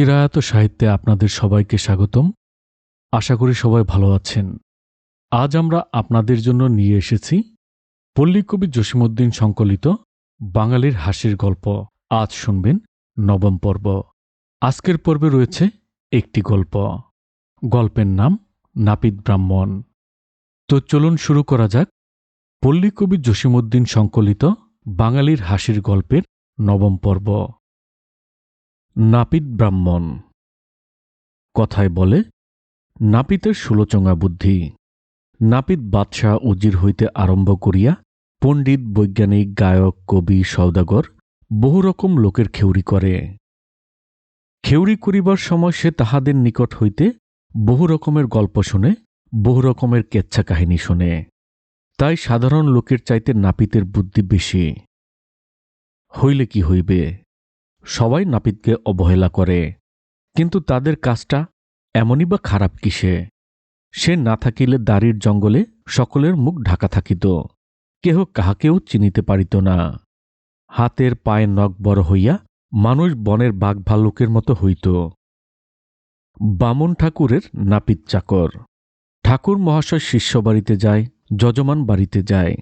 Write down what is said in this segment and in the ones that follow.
চিরায়ত সাহিত্যে আপনাদের সবাইকে স্বাগতম। আশা করি সবাই ভালো আছেন। আজ আমরা আপনাদের জন্য নিয়ে এসেছি পল্লীকবি জসীমউদ্দীন সংকলিত বাঙালির হাসির গল্প। আজ শুনবেন নবম পর্ব। আজকের পর্বে রয়েছে একটি গল্প। গল্পের নাম নাপিত ব্রাহ্মণ। তো চলুন শুরু করা যাক পল্লীকবি জসীমউদ্দীন সংকলিত বাঙালির হাসির গল্পের নবম পর্ব। নাপিত ব্রাহ্মণ। কথায় বলে, নাপিতের ষোলচঙা বুদ্ধি। নাপিত বাদশাহ উজির হইতে আরম্ভ করিয়া পণ্ডিত, বৈজ্ঞানিক, গায়ক, কবি, সওদাগর বহু রকম লোকের খেউরি করে। খেউরি করিবার সময় সে তাহাদের নিকট হইতে বহু রকমের গল্প শুনে, বহু রকমের কেচ্ছা কাহিনী শোনে। তাই সাধারণ লোকের চাইতে নাপিতের বুদ্ধি বেশি। হইলে কি হইবে, সবাই নাপিতকে অবহেলা করে, কিন্তু তাদের কাজটা এমনই বা খারাপ কিসে? সে না থাকিলে দাড়ির জঙ্গলে সকলের মুখ ঢাকা থাকিত, কেহ কাহাকেও চিনিতে পারিত না। হাতের পায়ে নখ বড় হইয়া মানুষ বনের বাঘ ভাল্লুকের মতো হইত। বামুন ঠাকুরের নাপিত চাকর। ঠাকুর মহাশয় শিষ্য বাড়িতে যায়, যজমান বাড়িতে যায়।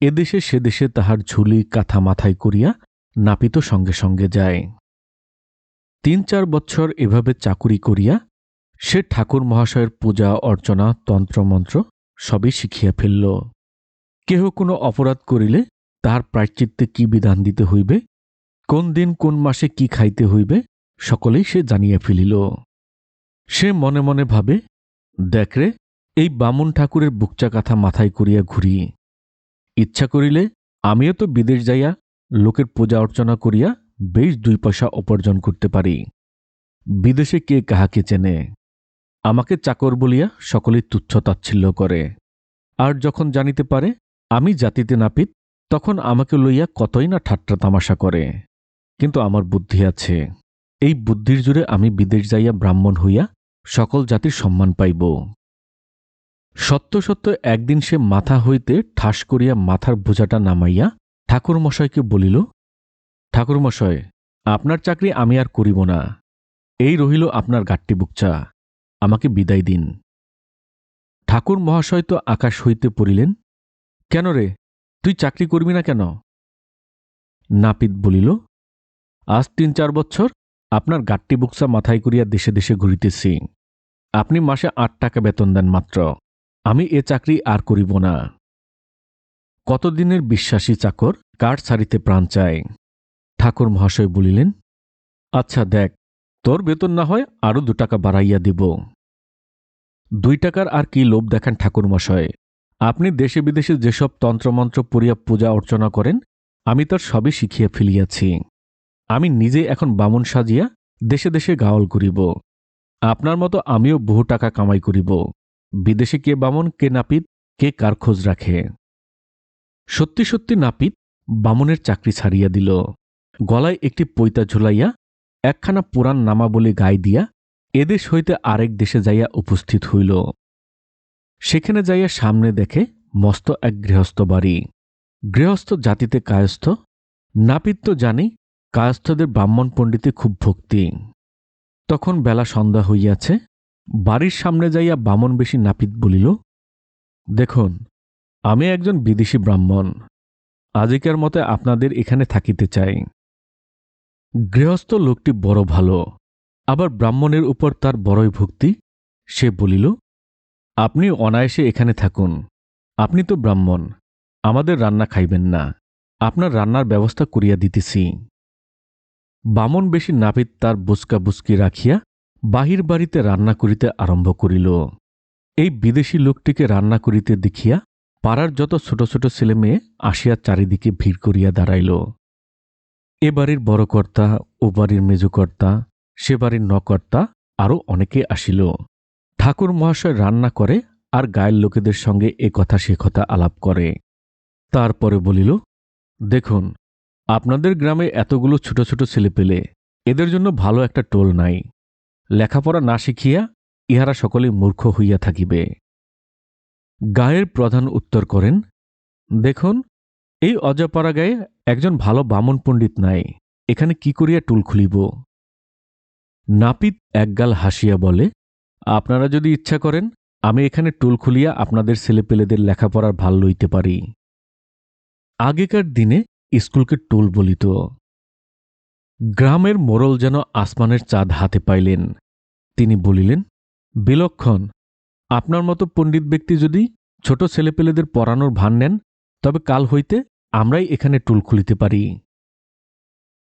এদেশে সেদেশে তাহার ঝুলি কাঁথা মাথায় করিয়া নাপিতও সঙ্গে সঙ্গে যায়। ৩-৪ বৎসর এভাবে চাকুরি করিয়া সে ঠাকুর মহাশয়ের পূজা অর্চনা তন্ত্রমন্ত্র সবই শিখিয়া ফেলল। কেহ কোনো অপরাধ করিলে তাহার প্রায়শ্চিত্তে কি বিধান দিতে হইবে, কোন দিন কোন মাসে কি খাইতে হইবে, সকলেই সে জানিয়া ফেলিল। সে মনে মনে ভাবে, দেখরে, এই বামুন ঠাকুরের বুকচা কাঁথা মাথায় করিয়া ঘুরি। ইচ্ছা করিলে আমিও তো বিদেশ যাইয়া লোকের পূজা অর্চনা করিয়া বেশ 2 পয়সা উপার্জন করতে পারি। বিদেশে কে কাহাকে চেনে? আমাকে চাকর বলিয়া সকলেই তুচ্ছ তাচ্ছিল্য করে। আর যখন জানিতে পারে আমি জাতিতে নাপিত, তখন আমাকে লইয়া কতই না ঠাট্টা তামাশা করে। কিন্তু আমার বুদ্ধি আছে। এই বুদ্ধির জোরে আমি বিদেশ যাইয়া ব্রাহ্মণ হইয়া সকল জাতির সম্মান পাইব। সত্য সত্য একদিন সে মাথা হইতে ঠাস করিয়া মাথার বোঝাটা নামাইয়া ঠাকুরমশাইকে বলিল, ঠাকুরমশাই, আপনার চাকরি আমি আর করিব না। এই রহিল আপনার গাট্টি বুকচা, আমাকে বিদায় দিন। ঠাকুর মহাশয় তো আকাশ হইতে পড়িলেন, কেন রে, তুই চাকরি করবি না কেন? নাপিত বলিল, আজ 3-4 বৎসর আপনার গাট্টি বুকচা মাথায় করিয়া দেশে দেশে ঘুরিতেছি। আপনি মাসে 8 টাকা বেতন দেন মাত্র। আমি এ চাকরি আর করিব না। কতদিনের বিশ্বাসী চাকর কাঠ ছাড়িতে প্রাণ চায়। ঠাকুর মহাশয় বলিলেন, আচ্ছা দেখ, তোর বেতন না হয় আরও 2 টাকা বাড়াইয়া দিব। 2 টাকার আর কি লোভ দেখান ঠাকুরমশায়? আপনি দেশে বিদেশে যেসব তন্ত্রমন্ত্র পড়িয়া পূজা অর্চনা করেন, আমি তার সবই শিখিয়া ফেলিয়াছি। আমি নিজে এখন বামুন সাজিয়া দেশে দেশে গাওয়াল করিব। আপনার মতো আমিও বহু টাকা কামাই করিব। বিদেশে কে বামুন, কে নাপিত, কে কার খোঁজ রাখে? সত্যি সত্যি নাপিত বামুনের চাকরি ছাড়িয়া দিল। গলায় একটি পৈতা ঝুলাইয়া একখানা পুরাণ নামাবলী গায়ে দিয়া এদেশ হইতে আরেক দেশে যাইয়া উপস্থিত হইল। সেখানে যাইয়া সামনে দেখে মস্ত এক গৃহস্থ বাড়ি। গৃহস্থ জাতিতে কায়স্থ। নাপিত তো জানি কায়স্থদের ব্রাহ্মণ পণ্ডিতে খুব ভক্তি। তখন বেলা সন্ধ্যা হইয়াছে। বাড়ির সামনে যাইয়া বামনবেশী নাপিত বলিল, দেখুন, আমি একজন বিদেশী ব্রাহ্মণ। আজিকার মতে আপনাদের এখানে থাকিতে চাই। গৃহস্থ লোকটি বড় ভালো, আবার ব্রাহ্মণের উপর তার বড়ই ভক্তি। সে বলিল, আপনি অনায়াসে এখানে থাকুন। আপনি তো ব্রাহ্মণ, আমাদের রান্না খাইবেন না, আপনার রান্নার ব্যবস্থা করিয়া দিতেছি। বামন বেশি নাপিত তার বুসকা বুসকি রাখিয়া বাহির বাড়িতে রান্না করিতে আরম্ভ করিল। এই বিদেশী লোকটিকে রান্না করিতে দেখিয়া পাড়ার যত ছোট ছোট ছেলে মেয়ে আসিয়া চারিদিকে ভিড় করিয়া দাঁড়াইল। এ বাড়ির বড় কর্তা, ও বাড়ির মেজকর্তা, সে বাড়ির নকর্তা, আরও অনেকে আসিল। ঠাকুর মহাশয় রান্না করে আর গায়ের লোকেদের সঙ্গে এ কথা সে কথা আলাপ করে। তারপরে বলিল, দেখুন, আপনাদের গ্রামে এতগুলো ছোট ছোট ছেলেপেলে, এদের জন্য ভালো একটা টোল নাই। লেখাপড়া না শিখিয়া ইহারা সকলেই মূর্খ হইয়া থাকিবে। গায়ের প্রধান উত্তর করেন, দেখুন, এই অজাপাড়া গায়ে একজন ভালো বামন পণ্ডিত নাই, এখানে কি করিয়া টুল খুলিব? নাপিত একগাল হাসিয়া বলে, আপনারা যদি ইচ্ছা করেন আমি এখানে টুল খুলিয়া আপনাদের ছেলেপেলেদের লেখাপড়ার ভাল লইতে পারি। আগেকার দিনে স্কুলকে টুল বলিত। গ্রামের মোড়ল যেন আসমানের চাঁদ হাতে পাইলেন। তিনি বলিলেন, বিলক্ষণ, আপনার মতো পণ্ডিত ব্যক্তি যদি ছোট ছেলেপেলেদের পড়ানোর ভান নেন, তবে কাল হইতে আমরাই এখানে টুল খুলিতে পারি।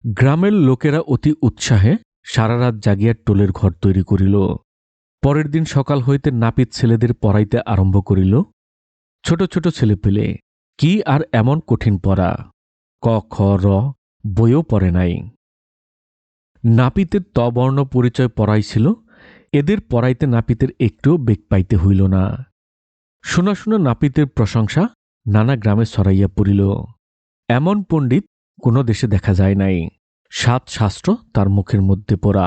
গ্রামের লোকেরা অতি উৎসাহে সারা রাত জাগিয়া টুলের ঘর তৈরি করিল। পরের দিন সকাল হইতে নাপিত ছেলেদের পড়াইতে আরম্ভ করিল। ছোট ছোট ছেলেপেলে, কি আর এমন কঠিন পড়া! ক খ র বইও পড়ে নাই। নাপিতের তবর্ণ পরিচয় পড়াইছিল। এদের পড়াইতে নাপিতের একটুও বেগ পাইতে হইল না। শোনা শোনা নাপিতের প্রশংসা নানা গ্রামে ছড়াইয়া পড়িল। এমন পণ্ডিত কোনো দেশে দেখা যায় নাই। 7 শাস্ত্র তার মুখের মধ্যে পড়া।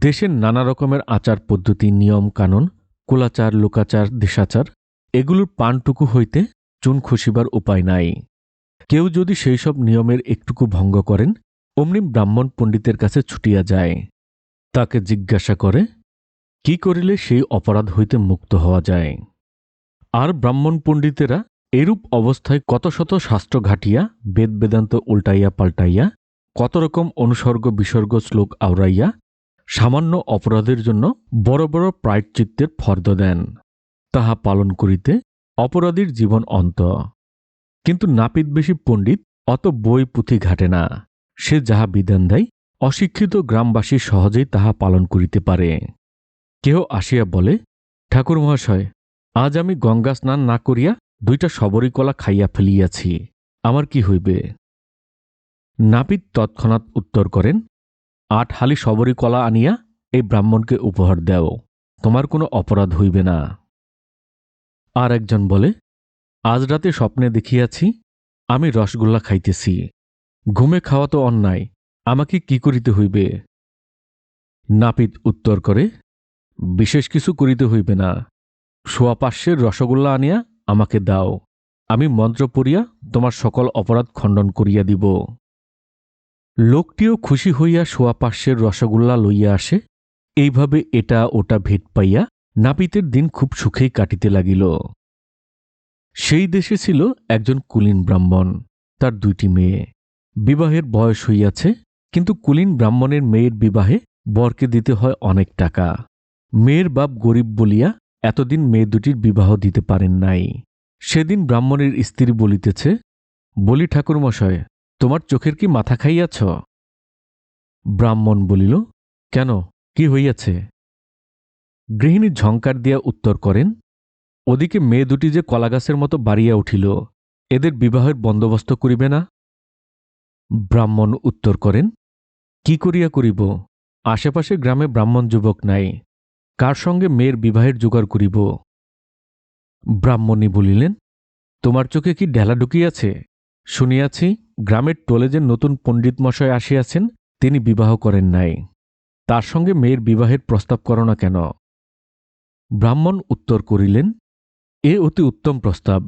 দেশের নানা রকমের আচার পদ্ধতি, নিয়ম কানুন, কুলাচার, লোকাচার, দেশাচার, এগুলোর পানটুকু হইতে চুন খসিবার উপায় নাই। কেউ যদি সেই সব নিয়মের একটুকু ভঙ্গ করেন, অমনি ব্রাহ্মণ পণ্ডিতের কাছে ছুটিয়া যায়। তাকে জিজ্ঞাসা করে কি করিলে সেই অপরাধ হইতে মুক্ত হওয়া যায়। আর ব্রাহ্মণ পণ্ডিতেরা এরূপ অবস্থায় কত শত শাস্ত্র ঘাটিয়া, বেদ বেদান্ত উল্টাইয়া পাল্টাইয়া, কত রকম অনুসর্গ বিসর্গ শ্লোক আওড়াইয়া সামান্য অপরাধের জন্য বড় বড় প্রায়শ্চিত্তের ফর্দ দেন। তাহা পালন করিতে অপরাধীর জীবন অন্ত। কিন্তু নাপিতবেশী পণ্ডিত অত বই পুঁথি ঘাটে না। সে যাহা বিধান দেয় অশিক্ষিত গ্রামবাসী সহজেই তাহা পালন করিতে পারে। কেহ আসিয়া বলে, ঠাকুর মহাশয়, আজ আমি গঙ্গা স্নান না করিয়া 2টা সবরি কলা খাইয়া ফেলিয়াছি, আমার কি হইবে? নাপিত তৎক্ষণাৎ উত্তর করেন, 8 হালি সবরি কলা আনিয়া এই ব্রাহ্মণকে উপহার দেও, তোমার কোনো অপরাধ হইবে না। আর একজন বলে, আজ রাতে স্বপ্নে দেখিয়াছি আমি রসগোল্লা খাইতেছি, ঘুমে খাওয়া তো অন্যায়, আমাকে কি করিতে হইবে? নাপিত উত্তর করে, বিশেষ কিছু করিতে হইবে না, 500 রসগোল্লা আনিয়া আমাকে দাও, আমি মন্ত্র পড়িয়া তোমার সকল অপরাধ খণ্ডন করিয়া দিব। লোকটিও খুশি হইয়া 500 রসগোল্লা লইয়া আসে। এইভাবে এটা ওটা ভেট পাইয়া নাপিতের দিন খুব সুখেই কাটিতে লাগিল। সেই দেশে ছিল একজন কুলীন ব্রাহ্মণ, তার 2টি মেয়ে। বিবাহের বয়স হইয়াছে, কিন্তু কুলীন ব্রাহ্মণের মেয়ের বিবাহে বরকে দিতে হয় অনেক টাকা। মেয়ের বাপ গরিব বলিয়া এতদিন মেয়ে দুটির বিবাহ দিতে পারেন নাই। সেদিন ব্রাহ্মণের স্ত্রী বলিতেছে, বলি ঠাকুরমশায়, তোমার চোখের কি মাথা খাইয়াছ? ব্রাহ্মণ বলিল, কেন, কি হইয়াছে? গৃহিণী ঝঙ্কার দিয়া উত্তর করেন, ওদিকে মেয়ে দুটি যে কলাগাছের মতো বাড়িয়া উঠিল, এদের বিবাহের বন্দোবস্ত করিবে না? ব্রাহ্মণ উত্তর করেন, কি করিয়া করিব? আশেপাশে গ্রামে ব্রাহ্মণ যুবক নাই, কার সঙ্গে মেয়ের বিবাহের জোগাড় করিব? ব্রাহ্মণী বলিলেন, তোমার চোখে কি ঢেলা ঢুকিয়াছে? শুনিয়াছি গ্রামের টোলে যে নতুন পণ্ডিত মশাই আসিয়াছেন, তিনি বিবাহ করেন নাই, তার সঙ্গে মেয়ের বিবাহের প্রস্তাব করো না কেন? ব্রাহ্মণ উত্তর করিলেন, এ অতি উত্তম প্রস্তাব,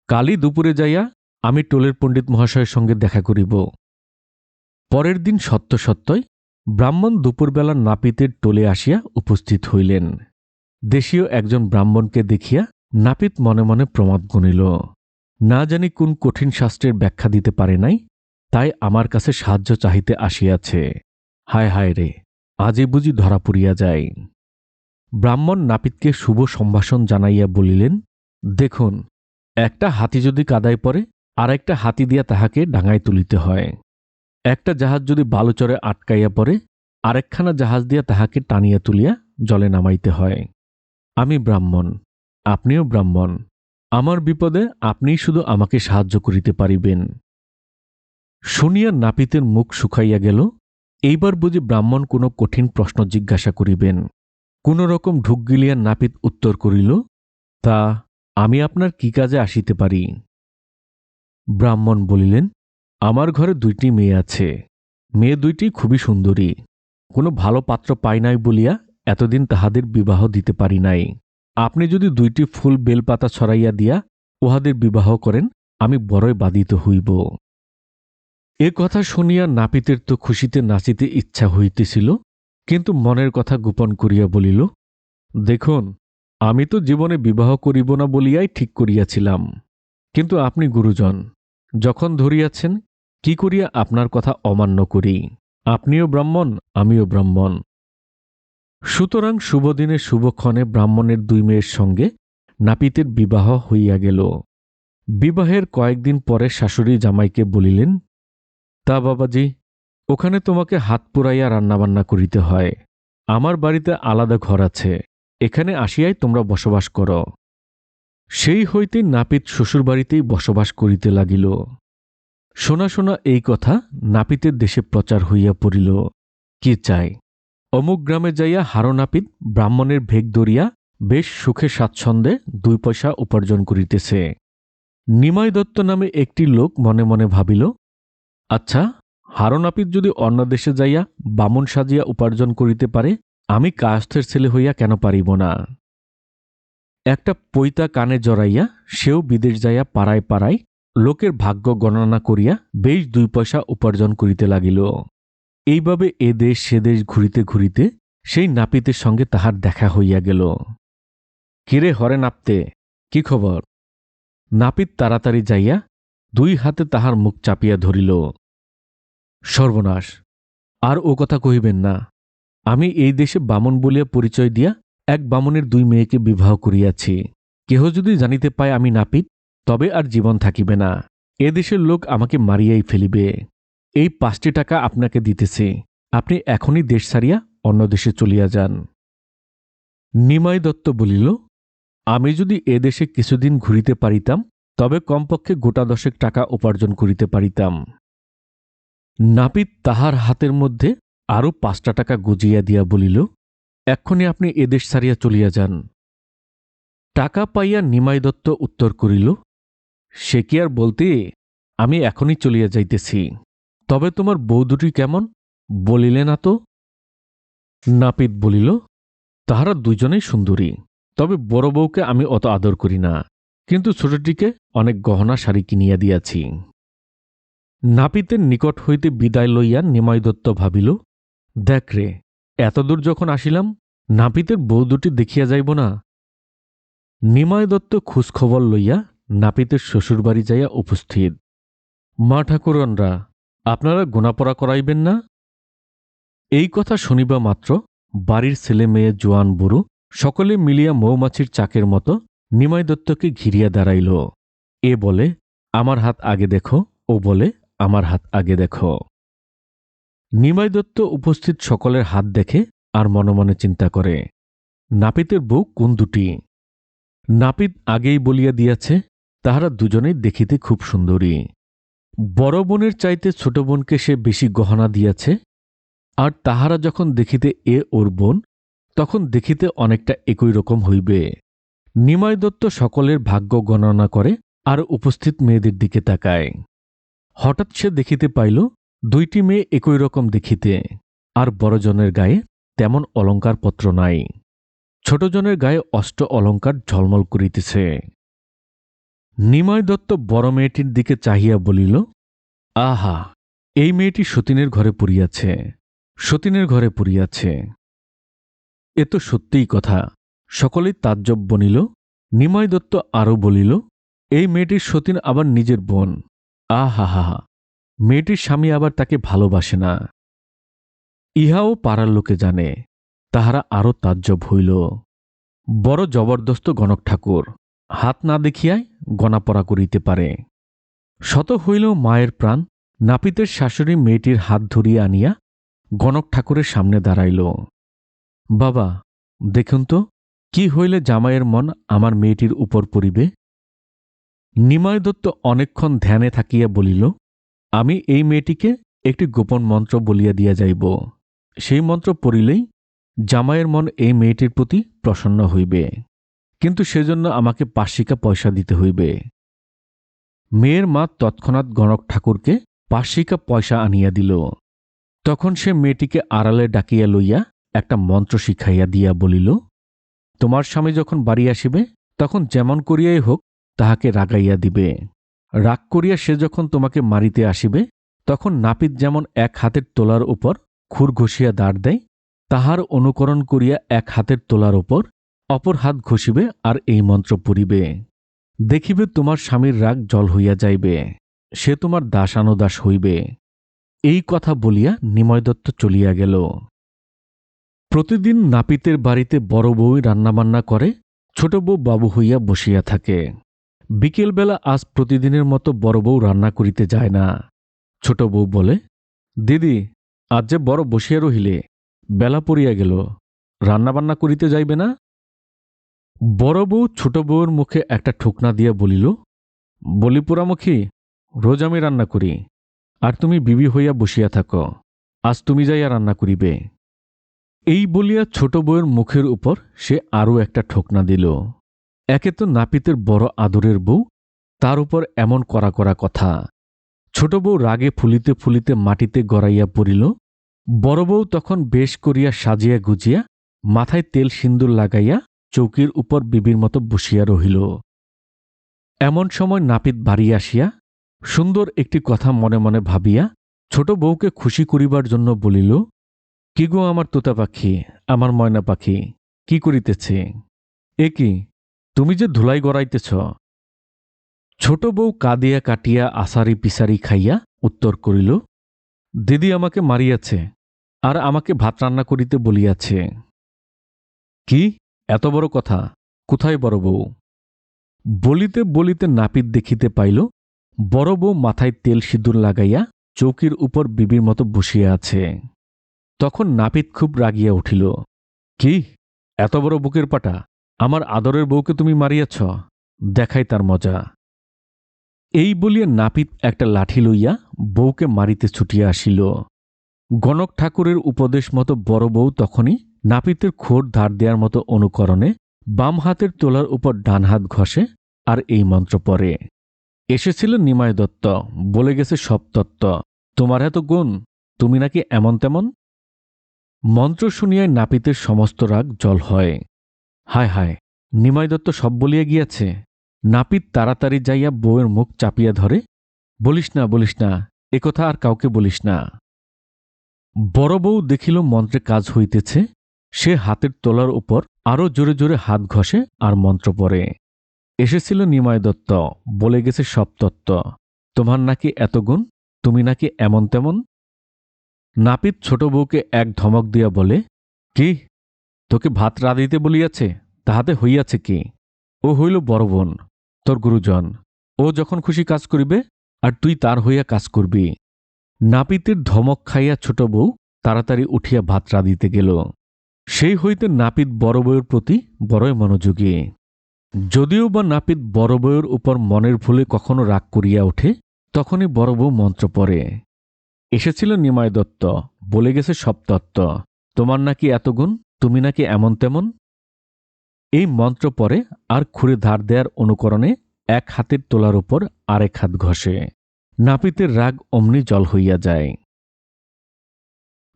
কালই দুপুরে যাইয়া আমি টোলের পণ্ডিত মহাশয়ের সঙ্গে দেখা করিব। পরের দিন সত্য সত্যই ব্রাহ্মণ দুপুরবেলা নাপিতের টোলে আসিয়া উপস্থিত হইলেন। দেশীয় একজন ব্রাহ্মণকে দেখিয়া নাপিত মনে মনে প্রমাদ গণিল, না জানি কোন কঠিন শাস্ত্রের ব্যাখ্যা দিতে পারে নাই, তাই আমার কাছে সাহায্য চাহিতে আসিয়াছে। হায় হায় রে, আজই বুঝি ধরা পড়িয়া যায়। ব্রাহ্মণ নাপিতকে শুভ সম্ভাষণ জানাইয়া বলিলেন, দেখুন, একটা হাতি যদি কাদায় পড়ে, আর একটা হাতি দিয়া তাহাকে ডাঙায় তুলিতে হয়। একটা জাহাজ যদি বালুচরে আটকাইয়া পড়ে, আরেকখানা জাহাজ দিয়া তাহাকে টানিয়া তুলিয়া জলে নামাইতে হয়। আমি ব্রাহ্মণ, আপনিও ব্রাহ্মণ, আমার বিপদে আপনিই শুধু আমাকে সাহায্য করিতে পারিবেন। শুনিয়া নাপিতের মুখ শুকাইয়া গেল। এইবার বুঝি ব্রাহ্মণ কোনো কঠিন প্রশ্ন জিজ্ঞাসা করিবেন। কোন রকম ঢুক গিলিয়া নাপিত উত্তর করিল, তা আমি আপনার কি কাজে আসিতে পারি? ব্রাহ্মণ বলিলেন, আমার ঘরে 2টি মেয়ে আছে, মেয়ে 2টি খুবই সুন্দরী, কোনো ভালো পাত্র পাই নাই বলিয়া এতদিন তাহাদের বিবাহ দিতে পারি নাই। আপনি যদি 2টি ফুল বেলপাতা ছড়াইয়া দিয়া উহাদের বিবাহ করেন, আমি বড়ই বাধিত হইব। এ কথা শুনিয়া নাপিতের তো খুশিতে নাচিতে ইচ্ছা হইতেছিল। কিন্তু মনের কথা গোপন করিয়া বলিল, দেখুন, আমি তো জীবনে বিবাহ করিব না বলিয়াই ঠিক করিয়াছিলাম, কিন্তু আপনি গুরুজন, যখন ধরিয়াছেন, কি করিয়া আপনার কথা অমান্য করি? আপনিও ব্রাহ্মণ, আমিও ব্রাহ্মণ। সুতরাং শুভদিনে শুভক্ষণে ব্রাহ্মণের 2 মেয়ের সঙ্গে নাপিতের বিবাহ হইয়া গেল। বিবাহের কয়েকদিন পরে শাশুড়ি জামাইকে বলিলেন, তা বাবাজি, ওখানে তোমাকে হাত পুরাইয়া রান্নাবান্না করিতে হয়। আমার বাড়িতে আলাদা ঘর আছে, এখানে আসিয়াই তোমরা বসবাস করো। সেই হইতেই নাপিত শ্বশুরবাড়িতেই বসবাস করিতে লাগিল। শোনা শোনা এই কথা নাপিতের দেশে প্রচার হইয়া পড়িল। কি চাই, অমুক গ্রামে যাইয়া হারো নাপিত ব্রাহ্মণের ভেগ ধরিয়া বেশ সুখে স্বাচ্ছন্দ্যে 2 পয়সা উপার্জন করিতেছে। নিমাই দত্ত নামে একটি লোক মনে মনে ভাবিল, আচ্ছা, হারো নাপিত যদি অন্য দেশে যাইয়া বামুন সাজিয়া উপার্জন করিতে পারে, আমি কায়স্থের ছেলে হইয়া কেন পারিব না? একটা পৈতা কানে জড়াইয়া সেও বিদেশ যাইয়া পাড়ায় পাড়ায় লোকের ভাগ্য গণনা করিয়া বেশ 2 পয়সা উপার্জন করিতে লাগিল। এইভাবে এ দেশ সে দেশ ঘুরিতে ঘুরিতে সেই নাপিতের সঙ্গে তাহার দেখা হইয়া গেল। কিরে হরে নাপতে, কি খবর? নাপিত তাড়াতাড়ি যাইয়া 2 হাতে তাহার মুখ চাপিয়া ধরিল। সর্বনাশ, আর ও কথা কহিবেন না। আমি এই দেশে বামুন বলিয়া পরিচয় দিয়া এক বামুনের 2 মেয়েকে বিবাহ করিয়াছি। কেহ যদি জানিতে পায় আমি নাপিত, তবে আর জীবন থাকিবে না। এ দেশের লোক আমাকে মারিয়াই ফেলিবে। এই 5টি টাকা আপনাকে দিতেছি, আপনি এখনই দেশ ছাড়িয়া অন্য দেশে চলিয়া যান। নিমাই দত্ত বলিল, আমি যদি এ দেশে কিছুদিন ঘুরিতে পারিতাম, তবে কমপক্ষে গোটা 10 টাকা উপার্জন করিতে পারিতাম। নাপিত তাহার হাতের মধ্যে আরও 5টা টাকা গুজিয়া দিয়া বলিল, এক্ষণে আপনি এদেশ ছাড়িয়া চলিয়া যান। টাকা পাইয়া নিমাই দত্ত উত্তর করিল, সে কি আর বলতে, আমি এখনই চলিয়া যাইতেছি। তবে তোমার বউ দুটি কেমন, বলিলে না তো? নাপিত বলিল, তাহারা 2 জনেই সুন্দরী, তবে বড় বউকে আমি অত আদর করি না, কিন্তু ছোটটিকে অনেক গহনা শাড়ি কিনিয়া দিয়াছি। নাপিতের নিকট হইতে বিদায় লইয়া নিমাই দত্ত ভাবিল, দেখ রে, এতদূর যখন আসিলাম, নাপিতের বউ দুটি দেখিয়া যাইব না? নিমাই দত্ত খোঁজখবর লইয়া নাপিতের শ্বশুরবাড়ি যাইয়া উপস্থিত। মা ঠাকুরনরা, আপনারা গোনাপড়া করাইবেন না? এই কথা শুনিবা মাত্র বাড়ির ছেলে মেয়ে জোয়ান বুড়ো সকলে মিলিয়া মৌমাছির চাকের মতো নিমাই দত্তকে ঘিরিয়া দাঁড়াইল। এ বলে, আমার হাত আগে দেখো, ও বলে, আমার হাত আগে দেখো। নিমাই দত্ত উপস্থিত সকলের হাত দেখে আর মনে মনে চিন্তা করে, নাপিতের বউ কোন দুটি? নাপিত আগেই বলিয়া দিয়াছে, তাহারা 2 জনেই দেখিতে খুব সুন্দরী। বড় বোনের চাইতে ছোট বোনকে সে বেশি গহনা দিয়াছে, আর তাহারা যখন দেখিতে এ ওর বোন, তখন দেখিতে অনেকটা একই রকম হইবে। নিমাই দত্ত সকলের ভাগ্য গণনা করে আর উপস্থিত মেয়েদের দিকে তাকায়। হঠাৎ সে দেখিতে পাইল 2টি মেয়ে একই রকম দেখিতে, আর বড়জনের গায়ে তেমন অলঙ্কারপত্র নাই। ছোটজনের গায়ে অষ্ট অলঙ্কার ঝলমল করিতেছে। নিমাই দত্ত বড় মেয়েটির দিকে চাহিয়া বলিল, আহা, এই মেয়েটি সতীনের ঘরে পড়িয়াছে, সতীনের ঘরে পড়িয়াছে। এ তো সত্যিই কথা, সকলেই তাজ্জব বনিল। নিমাই দত্ত আরও বলিল, এই মেয়েটির সতীন আবার নিজের বোন। আহা হা হা, মেয়েটির স্বামী আবার তাকে ভালোবাসে না। ইহাও পাড়ার লোকে জানে। তাহারা আরও তাজ্জব হইল। বড় জবরদস্ত গণক ঠাকুর, হাত না দেখিয়াই গণাপড়া করিতে পারে। শত হইলেও মায়ের প্রাণ। নাপিতের শাশুড়ি মেয়েটির হাত ধরিয়া আনিয়া গণক ঠাকুরের সামনে দাঁড়াইল। বাবা, দেখুন তো, কি হইলে জামাইয়ের মন আমার মেয়েটির উপর পড়িবে? নিমাই দত্ত অনেকক্ষণ ধ্যানে থাকিয়া বলিল, আমি এই মেয়েটিকে একটি গোপন মন্ত্র বলিয়া দিয়া যাইব। সেই মন্ত্র পড়িলেই জামাইয়ের মন এই মেয়েটির প্রতি প্রসন্ন হইবে, কিন্তু সেজন্য আমাকে 5 পয়সা দিতে হইবে। মেয়ের মা তৎক্ষণাৎ গণক ঠাকুরকে 5 পয়সা আনিয়া দিল। তখন সে মেয়েটিকে আড়ালে ডাকিয়া লইয়া একটা মন্ত্র শিখাইয়া দিয়া বলিল, তোমার স্বামী যখন বাড়ি আসিবে, তখন যেমন করিয়াই হোক তাহাকে রাগাইয়া দিবে। রাগ করিয়া সে যখন তোমাকে মারিতে আসিবে, তখন নাপিত যেমন 1 হাতের তোলার উপর খুর ঘষিয়া দাঁড় দেয়, তাহার অনুকরণ করিয়া এক হাতের তোলার ওপর অপর হাত ঘষিবে আর এই মন্ত্র পড়িবে। দেখিবে তোমার স্বামীর রাগ জল হইয়া যাইবে, সে তোমার দাসানুদাস হইবে। এই কথা বলিয়া নিময় দত্ত চলিয়া গেল। প্রতিদিন নাপিতের বাড়িতে বড় বউই রান্নাবান্না করে, ছোট বউ বাবু হইয়া বসিয়া থাকে। বিকেলবেলা আজ প্রতিদিনের মতো বড় বউ রান্না করিতে যায় না। ছোট বউ বলে, দিদি, আজ যে বড় বসিয়া রহিলে, বেলা পড়িয়া গেল, রান্নাবান্না করিতে যাইবে না? বড় বউ ছোট বউয়ের মুখে একটা ঠুকনা দিয়া বলিল, বলি পোড়ামুখী, রোজ আমি রান্না করি, আর তুমি বিবি হইয়া বসিয়া থাকো, আজ তুমি যাইয়া রান্না করিবে। এই বলিয়া ছোট বউয়ের মুখের উপর সে আরও একটা ঠোকনা দিল। একে তো নাপিতের বড় আদরের বউ, তার উপর এমন কড়া কড়া কথা। ছোট বউ রাগে ফুলিতে ফুলিতে মাটিতে গড়াইয়া পড়িল। বড় বউ তখন বেশ করিয়া সাজিয়া গুজিয়া মাথায় তেল সিন্দুর লাগাইয়া চৌকির উপর বিবির মতো বসিয়া রহিল। এমন সময় নাপিত বাড়ি আসিয়া সুন্দর একটি কথা মনে মনে ভাবিয়া ছোট বউকে খুশি করিবার জন্য বলিল, কি গো আমার তোতা পাখি, আমার ময়না পাখি, কি করিতেছে? এ কি, তুমি যে ধুলাই গড়াইতেছ? ছোট বউ কাঁদিয়া কাটিয়া আসারি পিসারি খাইয়া উত্তর করিল, দিদি আমাকে মারিয়াছে, আর আমাকে ভাত রান্না করিতে বলিয়াছে। কি, এত বড় কথা? কোথায় বড় বউ? বলিতে বলিতে নাপিত দেখিতে পাইল বড় বউ মাথায় তেল সিঁদুর লাগাইয়া চৌকির উপর বিবির মতো বসিয়া আছে। তখন নাপিত খুব রাগিয়া উঠিল, কি, এত বড় বুকের পাটা, আমার আদরের বউকে তুমি মারিয়াছ, দেখাই তার মজা। এই বলিয়া নাপিত একটা লাঠি লইয়া বউকে মারিতে ছুটিয়া আসিল। গণক ঠাকুরের উপদেশ মতো বড় বউ তখনই নাপিতের খোর ধার দেওয়ার মতো অনুকরণে বাম হাতের তোলার উপর ডান হাত ঘষে আর এই মন্ত্র পড়ে। এসেছিল নিমাই দত্ত, বলে গেছে সব তত্ত্ব, তোমার এত গুণ, তুমি নাকি এমন তেমন। মন্ত্র শুনিয়াই নাপিতের সমস্ত রাগ জল হয়। হায় হায়, নিমাই দত্ত সব বলিয়া গিয়াছে। নাপিত তাড়াতাড়ি যাইয়া বউয়ের মুখ চাপিয়া ধরে, বলিস না, বলিস না, একথা আর কাউকে বলিস না। বড় বউ দেখিল মন্ত্রে কাজ হইতেছে, সে হাতের তোলার উপর আরও জোরে জোরে হাত ঘষে আর মন্ত্র পড়ে। এসেছিল নিমাই দত্ত, বলে গেছে সব তত্ত্ব, তোমার নাকি এত গুণ, তুমি নাকি এমন তেমন। নাপিত ছোট বউকে এক ধমক দিয়া বলে, কি, তোকে ভাত রাঁধিতে বলিয়াছে, তাহাতে হইয়াছে কি? ও হইল বড় বোন, তোর গুরুজন, ও যখন খুশি কাজ করিবে আর তুই তার হইয়া কাজ করবি। নাপিতের ধমক খাইয়া ছোট বউ তাড়াতাড়ি উঠিয়া ভাত রাঁধিতে গেল। সেই হইতে নাপিত বড় বউয়ের প্রতি বড়ই মনোযোগী। যদিও বা নাপিত বড় বউয়ের উপর মনের ভুলে কখনো রাগ করিয়া ওঠে, তখনই বড় বউ মন্ত্র পড়ে। এসেছিল নিমাই দত্ত, বলে গেছে সব তত্ত্ব, তোমার নাকি এত গুণ, তুমি নাকি এমন তেমন। এই মন্ত্র পরে আর খুঁড়ে ধার দেয়ার অনুকরণে এক হাতের তোলার উপর আরেক হাত ঘষে। নাপিতের রাগ অমনি জল হইয়া যায়।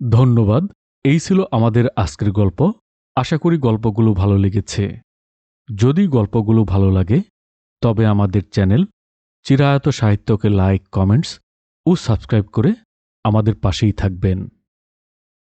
ধন্যবাদ। এই ছিল আমাদের আজকের গল্প। আশা করি গল্পগুলো ভালো লেগেছে। যদি গল্পগুলো ভালো লাগে তবে আমাদের চ্যানেল চিরায়ত সাহিত্যকে লাইক, কমেন্টস ও সাবস্ক্রাইব করে আমাদের পাশেই থাকবেন।